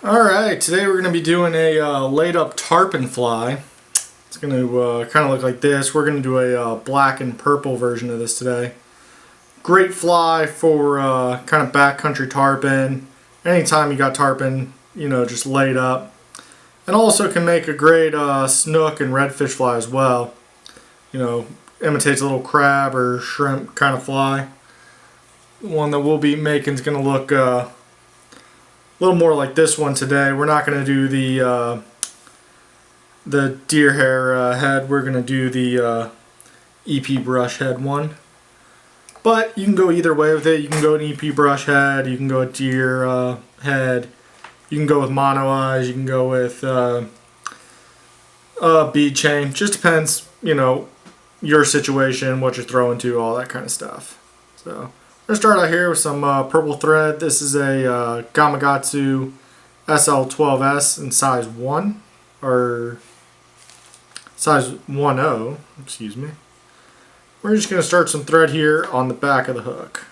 Alright, today we're going to be doing a laid up tarpon fly. It's going to kind of look like this. We're going to do a black and purple version of this today. Great fly for kind of backcountry tarpon. Anytime you got tarpon, just laid up. And also can make a great snook and redfish fly as well. Imitates a little crab or shrimp kind of fly. The one that we'll be making is going to look a little more like this one today. We're not going to do the deer hair head. We're going to do the EP brush head one. But you can go either way with it. You can go an EP brush head. You can go a deer head. You can go with mono eyes. You can go with Beadchain. Just depends, your situation, what you're throwing to, all that kind of stuff. So I'm going to start out here with some purple thread. This is a Gamakatsu SL12S in size 1, or size 10, excuse me. We're just going to start some thread here on the back of the hook.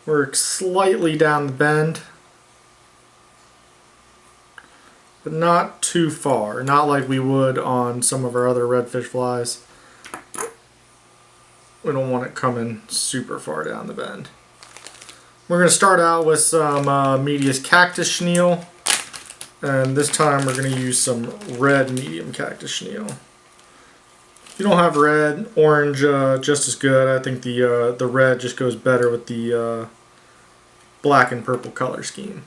Work slightly down the bend, but not too far, not like we would on some of our other redfish flies. We don't want it coming super far down the bend. We're going to start out with some medius cactus chenille, and this time we're going to use some red medium cactus chenille. If you don't have red, orange just as good. I think the red just goes better with the black and purple color scheme.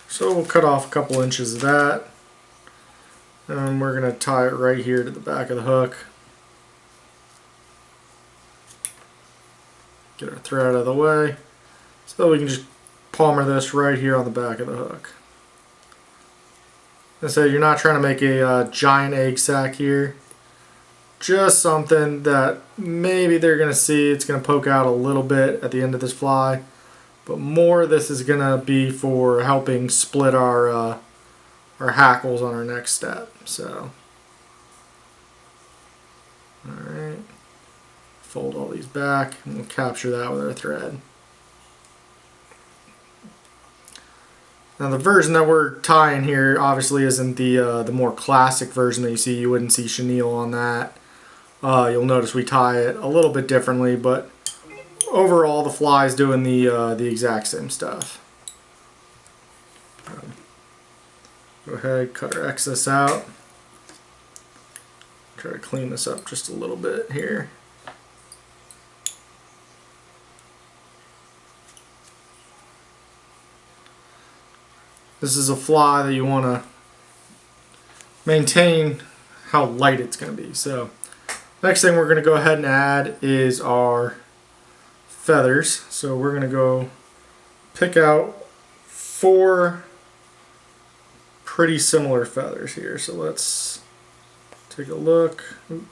So we'll cut off a couple inches of that, and we're going to tie it right here to the back of the hook. Get our thread out of the way so we can just palmer this right here on the back of the hook. And so you're not trying to make a giant egg sac here. Just something that maybe they're going to see. It's going to poke out a little bit at the end of this fly. But more this is going to be for helping split our hackles on our next step. So, alright. Fold all these back and we'll capture that with our thread. Now the version that we're tying here obviously isn't the more classic version that you see. You wouldn't see chenille on that. You'll notice we tie it a little bit differently, but overall the fly is doing the exact same stuff. Go ahead, cut our excess out. Try to clean this up just a little bit here. This is a fly that you want to maintain how light it's going to be. So next thing we're going to go ahead and add is our feathers. So we're going to go pick out 4 pretty similar feathers here. So let's take a look. Oop,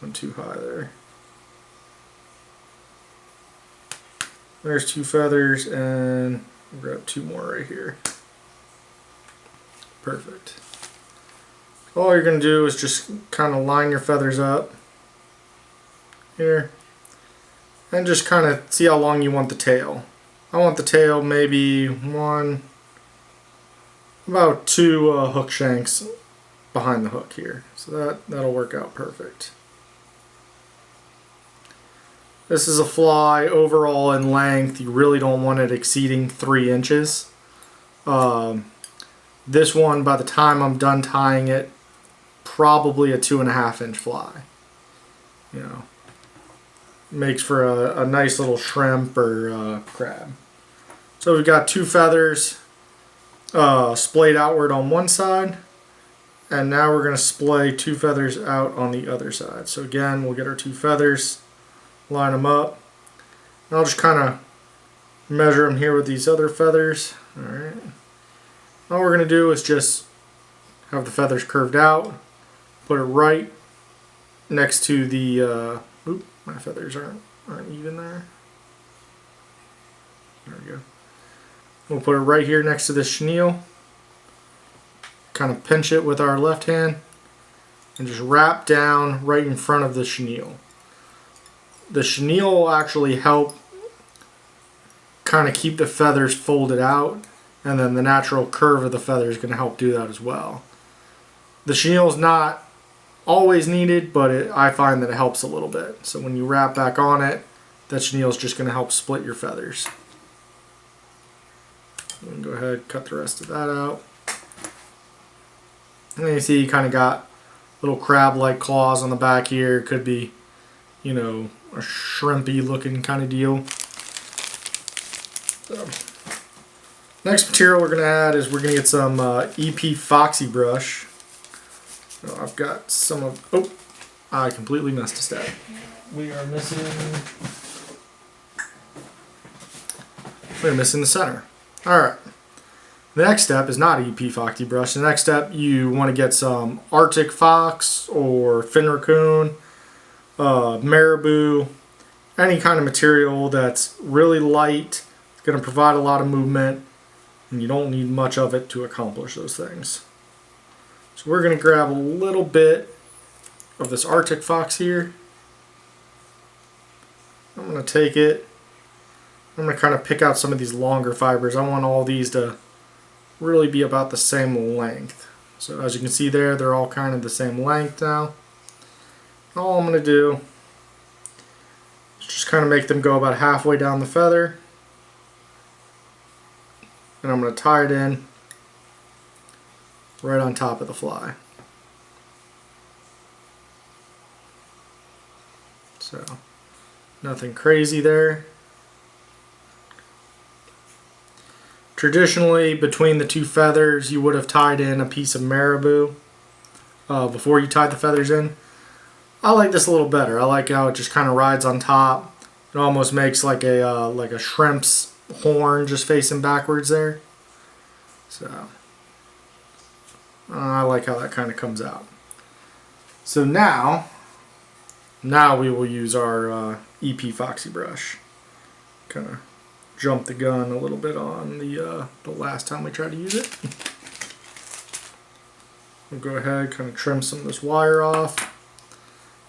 went too high there. There's 2 feathers, and we'll grab 2 more right here. Perfect. All you're going to do is just kind of line your feathers up here and just kind of see how long you want the tail. I want the tail maybe about 2 hook shanks behind the hook here. So that'll work out perfect. This is a fly overall in length. You really don't want it exceeding 3 inches. This one, by the time I'm done tying it, probably a 2.5 inch fly. Makes for a nice little shrimp or crab. So we've got 2 feathers splayed outward on one side, and now we're going to splay 2 feathers out on the other side. So again, we'll get our 2 feathers, line them up, and I'll just kind of measure them here with these other feathers. Alright. All we're going to do is just have the feathers curved out, put it right next to the, oop, my feathers aren't even there. There we go. We'll put it right here next to the chenille, kind of pinch it with our left hand, and just wrap down right in front of the chenille. The chenille will actually help kind of keep the feathers folded out, and then the natural curve of the feather is going to help do that as well. The chenille is not always needed, but I find that it helps a little bit. So when you wrap back on it, that chenille is just going to help split your feathers. I'm going to go ahead and cut the rest of that out. And you see you kind of got little crab-like claws on the back here. Could be, you know, a shrimpy looking kind of deal. So, next material we're going to add is we're going to get some EP Foxy brush. So I've got some of, oh, I completely missed a step. We're missing the center. Alright. The next step is not EP Foxy brush. The next step, you want to get some Arctic fox or fin raccoon, marabou, any kind of material that's really light, going to provide a lot of movement, and you don't need much of it to accomplish those things. So we're going to grab a little bit of this Arctic fox here. I'm going to take it. I'm going to kind of pick out some of these longer fibers. I want all these to really be about the same length. So as you can see there, they're all kind of the same length now. All I'm going to do is just kind of make them go about halfway down the feather. And I'm going to tie it in right on top of the fly. So nothing crazy there. Traditionally, between the two feathers, you would have tied in a piece of marabou before you tied the feathers in. I like this a little better. I like how it just kind of rides on top. It almost makes like a shrimp's horn just facing backwards there. So I like how that kind of comes out. So now we will use our EP Foxy brush. Kind of jump the gun a little bit on the last time we tried to use it. We'll go ahead, kind of trim some of this wire off.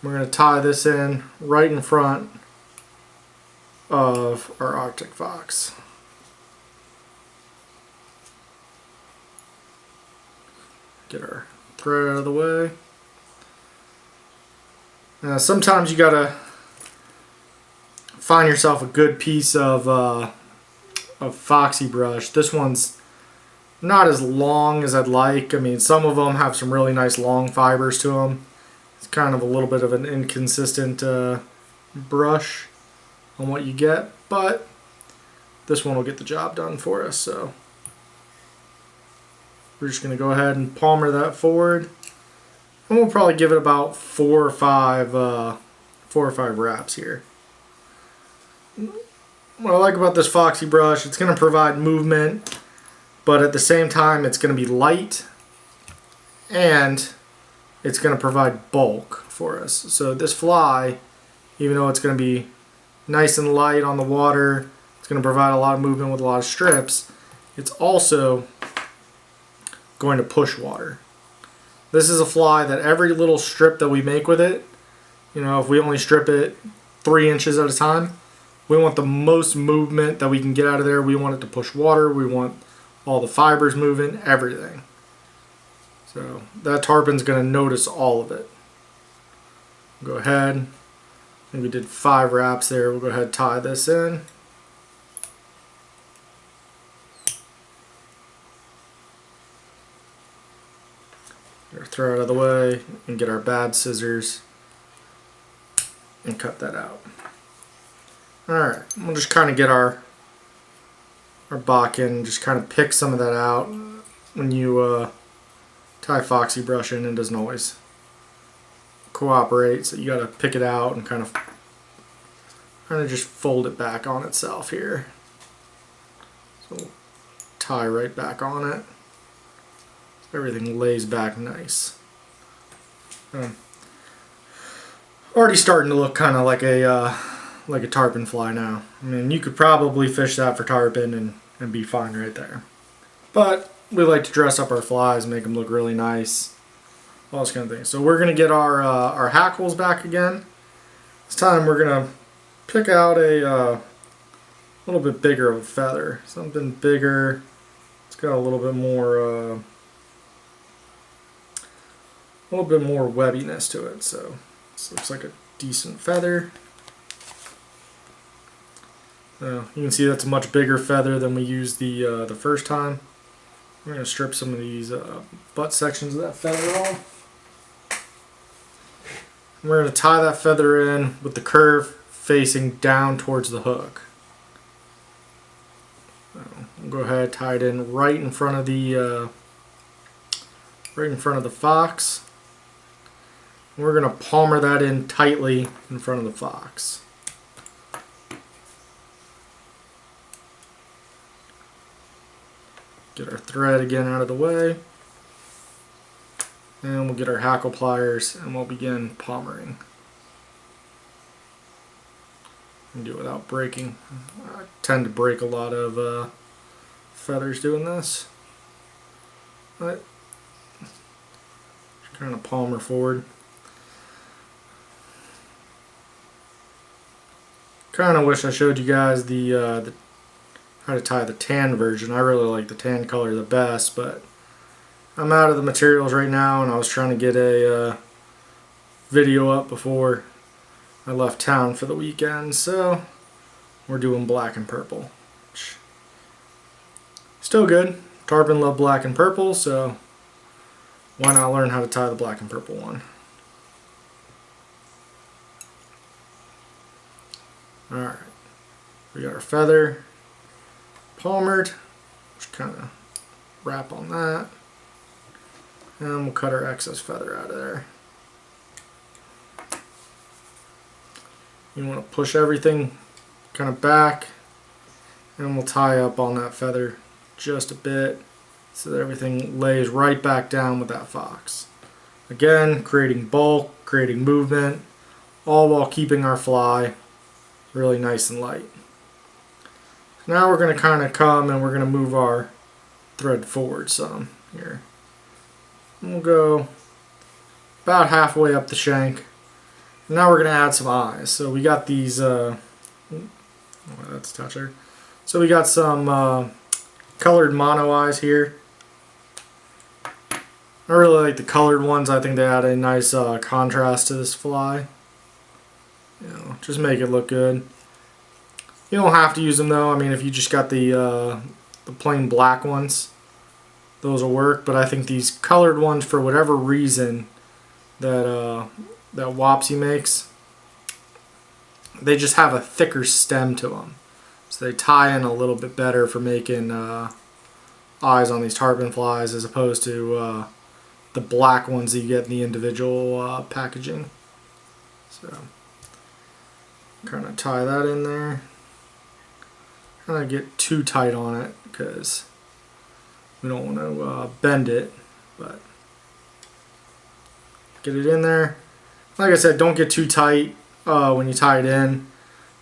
We're going to tie this in right in front of our Arctic fox. Get our thread out of the way. Sometimes you gotta find yourself a good piece of foxy brush. This one's not as long as I'd like. I mean, some of them have some really nice long fibers to them. It's kind of a little bit of an inconsistent brush on what you get, but this one will get the job done for us. So we're just going to go ahead and palmer that forward, and we'll probably give it about four or five wraps here. What I like about this Foxy brush, it's going to provide movement, but at the same time it's going to be light, and it's going to provide bulk for us. So this fly, even though it's going to be nice and light on the water, it's going to provide a lot of movement with a lot of strips, it's also going to push water. This is a fly that every little strip that we make with it, you know, if we only strip it 3 inches at a time, we want the most movement that we can get out of there. We want it to push water. We want all the fibers moving, everything. So that tarpon's going to notice all of it. Go ahead. I think we did 5 wraps there. We'll go ahead and tie this in. Throw it out of the way and get our bad scissors and cut that out. Alright, we'll just kind of get our bodkin, just kind of pick some of that out. When you tie Foxy brush in, it doesn't always cooperate, so you got to pick it out and kind of just fold it back on itself here. So we'll tie right back on it. Everything lays back nice. Already starting to look kind of like a tarpon fly now. I mean, you could probably fish that for tarpon and be fine right there. But we like to dress up our flies, make them look really nice, all this kind of thing. So we're going to get our hackles back again. This time we're going to pick out a little bit bigger of a feather. Something bigger. It's got a little bit more webbiness to it. So this looks like a decent feather. You can see that's a much bigger feather than we used the first time. I'm going to strip some of these butt sections of that feather off. We're going to tie that feather in with the curve facing down towards the hook. So we'll go ahead, tie it in right in front of the fox. We're going to palmer that in tightly in front of the fox. Get our thread again out of the way. And we'll get our hackle pliers and we'll begin palmering. And do it without breaking. I tend to break a lot of feathers doing this. But kind of palmer forward. Kind of wish I showed you guys the how to tie the tan version. I really like the tan color the best, but I'm out of the materials right now, and I was trying to get a video up before I left town for the weekend, so we're doing black and purple. Still good. Tarpon love black and purple, so why not learn how to tie the black and purple one? Alright, we got our feather palmered. Just kind of wrap on that. And we'll cut our excess feather out of there. You want to push everything kind of back, and we'll tie up on that feather just a bit so that everything lays right back down with that fox. Again, creating bulk, creating movement, all while keeping our fly really nice and light. Now we're going to kind of come and we're going to move our thread forward some here. And we'll go about halfway up the shank. Now we're going to add some eyes. So we got these, oh, that's a toucher. So we got some colored mono eyes here. I really like the colored ones. I think they add a nice contrast to this fly. You know, just make it look good. You don't have to use them though. I mean, if you just got the plain black ones, those will work. But I think these colored ones, for whatever reason that that Wapsi makes, they just have a thicker stem to them, so they tie in a little bit better for making eyes on these tarpon flies, as opposed to the black ones that you get in the individual packaging. So kind of tie that in there. Kind of get too tight on it because we don't want to bend it, but get it in there. Like I said, don't get too tight when you tie it in.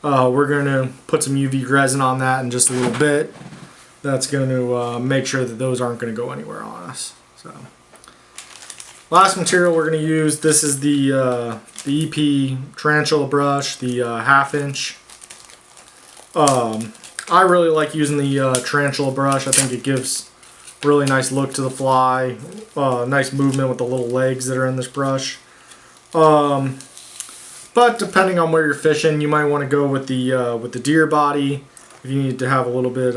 We're going to put some UV resin on that in just a little bit. That's going to make sure that those aren't going to go anywhere on us. So, last material we're going to use, this is the EP tarantula brush, the 1/2 inch. I really like using the tarantula brush. I think it gives a really nice look to the fly, nice movement with the little legs that are in this brush. But depending on where you're fishing, you might want to go with the deer body if you need to have a little bit,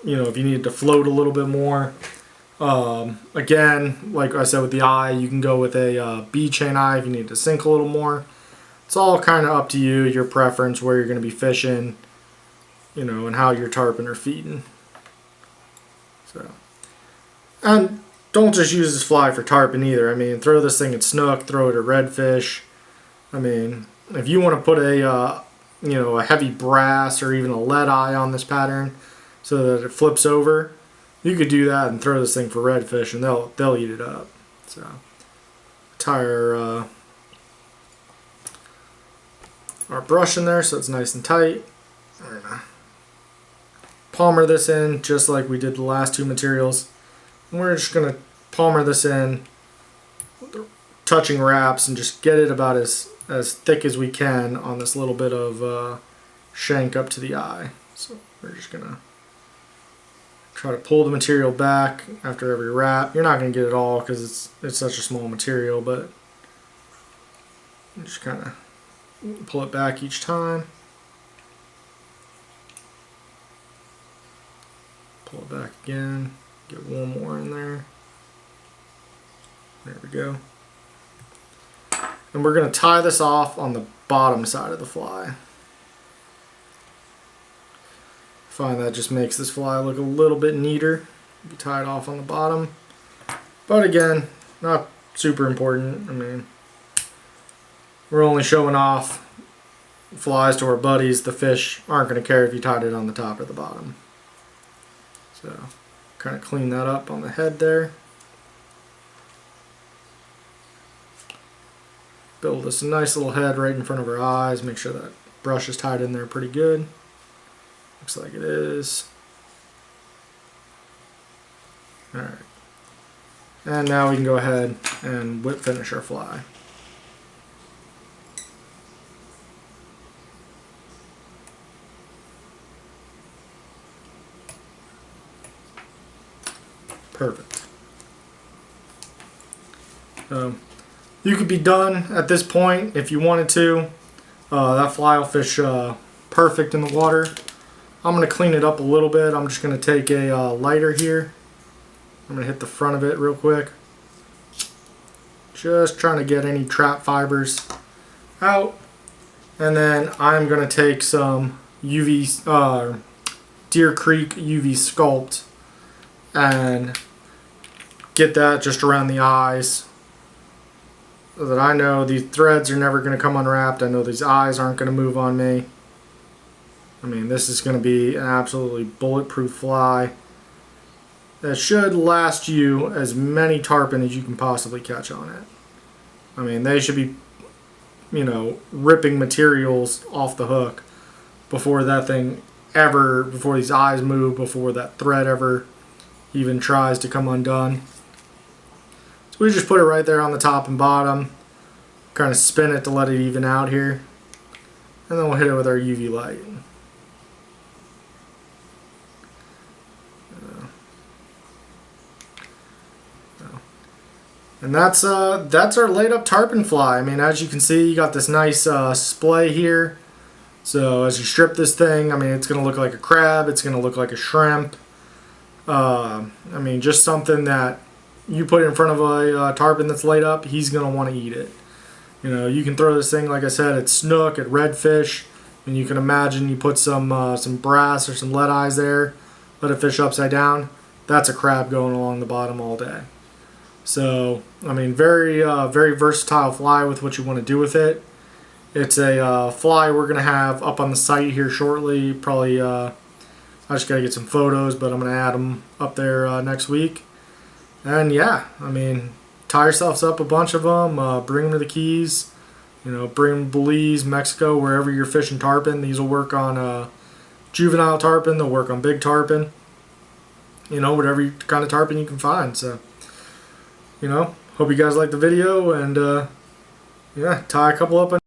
if you need to float a little bit more. Again, like I said with the eye, you can go with a Beadchain eye if you need to sink a little more. It's all kind of up to you, your preference, where you're going to be fishing, and how your tarpon are feeding. So, and don't just use this fly for tarpon either. I mean, throw this thing at snook, throw it at redfish. I mean, if you want to put a heavy brass or even a lead eye on this pattern so that it flips over, you could do that and throw this thing for redfish, and they'll eat it up. So, tie our brush in there so it's nice and tight. We're gonna palmer this in just like we did the last two materials. And we're just gonna palmer this in with the touching wraps and just get it about as thick as we can on this little bit of shank up to the eye. So we're just gonna try to pull the material back after every wrap. You're not gonna get it all because it's such a small material, but just kind of pull it back each time. Pull it back again. Get one more in there. There we go. And we're going to tie this off on the bottom side of the fly. Find that just makes this fly look a little bit neater. Be tied off on the bottom. But again, not super important. I mean, we're only showing off flies to our buddies. The fish aren't going to care if you tied it on the top or the bottom. So, kind of clean that up on the head there. Build us a nice little head right in front of our eyes. Make sure that brush is tied in there pretty good. Looks like it is. Alright. And now we can go ahead and whip finish our fly. Perfect. You could be done at this point if you wanted to. That fly will fish perfect in the water. I'm going to clean it up a little bit. I'm just going to take a lighter here. I'm going to hit the front of it real quick. Just trying to get any trap fibers out. And then I'm going to take some Deercreek UV Sculpt and get that just around the eyes, so that I know these threads are never going to come unwrapped. I know these eyes aren't going to move on me. I mean, this is going to be an absolutely bulletproof fly that should last you as many tarpon as you can possibly catch on it. I mean, they should be, you know, ripping materials off the hook before that thing ever, before these eyes move, before that thread ever even tries to come undone. So we just put it right there on the top and bottom, kind of spin it to let it even out here, and then we'll hit it with our UV light. And that's our laid up tarpon fly. I mean, as you can see, you got this nice splay here. So as you strip this thing, I mean, it's going to look like a crab, it's going to look like a shrimp. I mean, just something that you put in front of a tarpon that's laid up, he's going to want to eat it. You know, you can throw this thing, like I said, at snook, at redfish, and you can imagine you put some brass or some lead eyes there, let it fish upside down. That's a crab going along the bottom all day. So, I mean, very versatile fly with what you want to do with it. It's a fly we're going to have up on the site here shortly. Probably, I just got to get some photos, but I'm going to add them up there next week. And yeah, I mean, tie yourselves up a bunch of them, bring them to the Keys, you know, bring them to Belize, Mexico, wherever you're fishing tarpon. These will work on juvenile tarpon, they'll work on big tarpon, you know, whatever kind of tarpon you can find. So, you know, hope you guys liked the video, and yeah, tie a couple up.